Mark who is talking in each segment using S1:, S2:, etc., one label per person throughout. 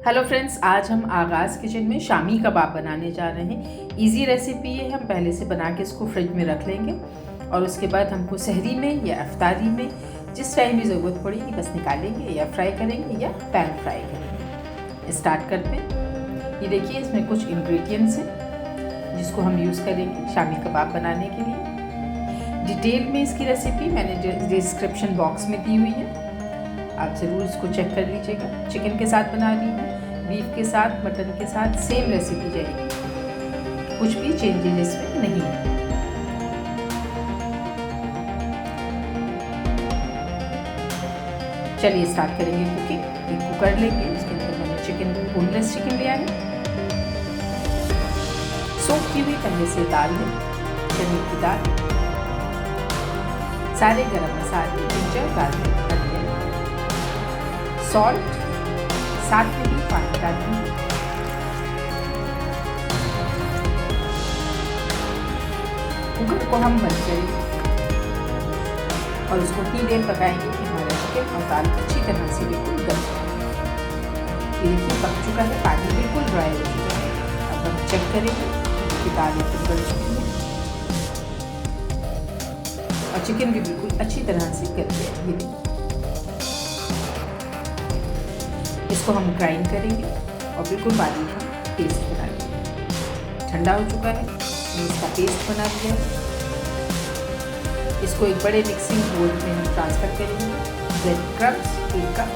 S1: Hello friends, आज हम आगाज़ किचन में शामी कबाब बनाने जा रहे हैं। इजी रेसिपी है। हम पहले से बना के इसको फ्रिज में रख लेंगे और उसके बाद हमको सहरी में या अफ्तारी में जिस टाइम भी ज़रूरत पड़ेगी बस निकालेंगे या फ्राई करेंगे या पैन फ्राई करेंगे। स्टार्ट करते हैं। ये देखिए, इसमें कुछ इंग्रेडिएंट्स हैं जिसको हम यूज़ करेंगे शामी कबाब बनाने के लिए। डिटेल में इसकी रेसिपी मैंने डिस्क्रिप्शन बॉक्स में दी हुई है, आप ज़रूर इसको चेक कर लीजिएगा। चिकन के साथ बना रही हूँ, बीफ के साथ, मटन के साथ सेम रेसिपी जाएगी, कुछ भी चेंजेस इसमें नहीं है। चलिए स्टार्ट करेंगे कुकिंग। एक कुकर लेंगे, उसके अंदर मैंने चिकन, बोनलेस चिकन लिया है। सोक की हुई पहले से दाल है, चने की दाल, सारे गरम मसाले, जिंजर, गार्लिक, सॉल्ट, साथ में भी पानी डालेंगे। कुकर को हम बंद करेंगे और उसको इतनी देर पकाएंगे कि हमारा चिकन और दाल अच्छी तरह से बिल्कुल गल जाए। ये देखिए पक चुका है, पानी बिल्कुल ड्राई हो चुका है। अब हम चेक करेंगे कि दाल बिल्कुल गल चुकी है और चिकन भी बिल्कुल अच्छी तरह से गल गया। ये देखिए, इसको हम ग्राइंड करेंगे और बिल्कुल बारीक हम पेस्ट बना लेंगे। ठंडा हो चुका है, हमने इसका पेस्ट बना लिया है। इसको एक बड़े मिक्सिंग बोल में हम ट्रांसफर करेंगे। ब्रेड क्रम्स 1 कप,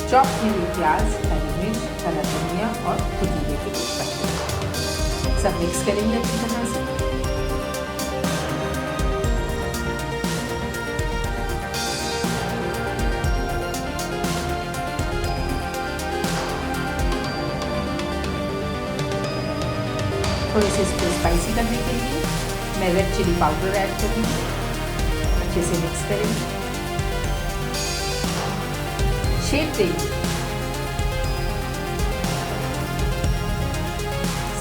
S1: चॉप की हुई प्याज, हरी मिर्च, हरा धनिया और पुदीने के पत्ते, सब मिक्स करेंगे अच्छी तरह से। थोड़े से इसको स्पाइसी करने के लिए मैं रेड चिली पाउडर ऐड करूँगी। अच्छे से मिक्स करेंगे, शेप देंगे।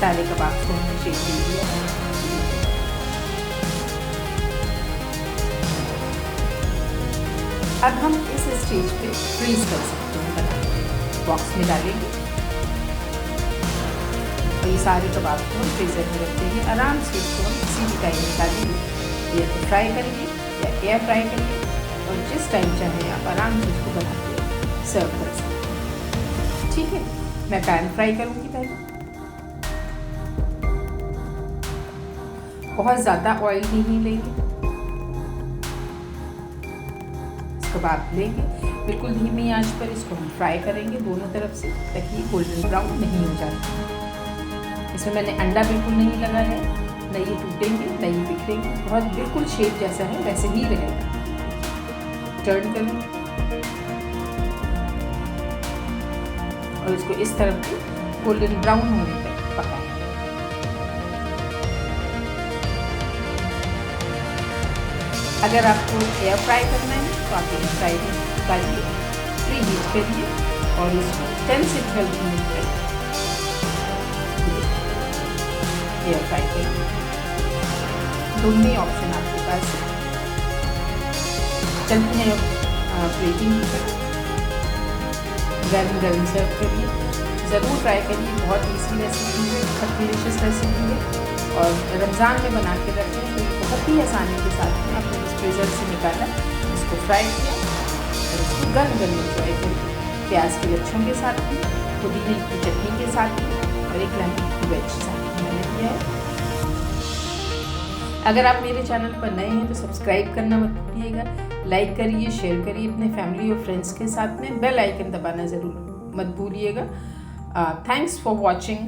S1: सारे कबाब को हमने शेप दे दिया। अब हम इस स्टेज पे फ्रीज कर सकते हैं, बना बॉक्स में डालेंगे और ये सारे कबाब को हम फ्रीज़र में रख देंगे। आराम से इसको हम किसी भी टाइम निकालेंगे, या तो फ्राई करेंगे या एयर फ्राई करेंगे, और जिस टाइम चाहे आप आराम से इसको बना के सर्व कर सकते हैं। ठीक है, मैं पैन फ्राई करूँगी पहले। बहुत ज़्यादा ऑयल नहीं लेंगे, कबाब लेंगे, बिल्कुल धीमी आंच पर इसको हम फ्राई करेंगे दोनों तरफ से, ताकि ये गोल्डन ब्राउन नहीं हो जाए। इसमें मैंने अंडा बिल्कुल नहीं लगा है, न ये टूटेंगे न ये बिखरेंगे, बहुत बिल्कुल शेप जैसा है वैसे ही रहेगा। टर्न करें और इसको इस तरफ से गोल्डन ब्राउन होने तक पकाएं। अगर आपको एयर फ्राई करना है तो आप एयर फ्राई डालिए, प्री हीट करिए और इसको 10 से 12 मिनट तक एयर फ्राई करिए। दोनों ही ऑप्शन आपके पास है। चलते हैं प्लेटिंग की तरफ। गर्म गर्म सर्व करिए। ज़रूर ट्राई करिए, बहुत ईजी रेसिपी है, बहुत डिलीशियस रेसिपी है और रमज़ान में बना के रखें तो बहुत ही आसानी के साथ में आपने इस फ्रीज़र से निकाला, इसको फ्राई किया और इसको गर्म गर्म एंजॉय करिए। प्याज के लच्छों के साथ भी, पुदीने की चटनी के साथ भी और एक लेमन की वेज साथ मैंने किया है। अगर आप मेरे चैनल पर नए हैं तो सब्सक्राइब करना मत भूलिएगा, लाइक करिए, शेयर करिए अपने फैमिली और फ्रेंड्स के साथ में, बेल आइकन दबाना ज़रूर मत भूलिएगा। Thanks for watching.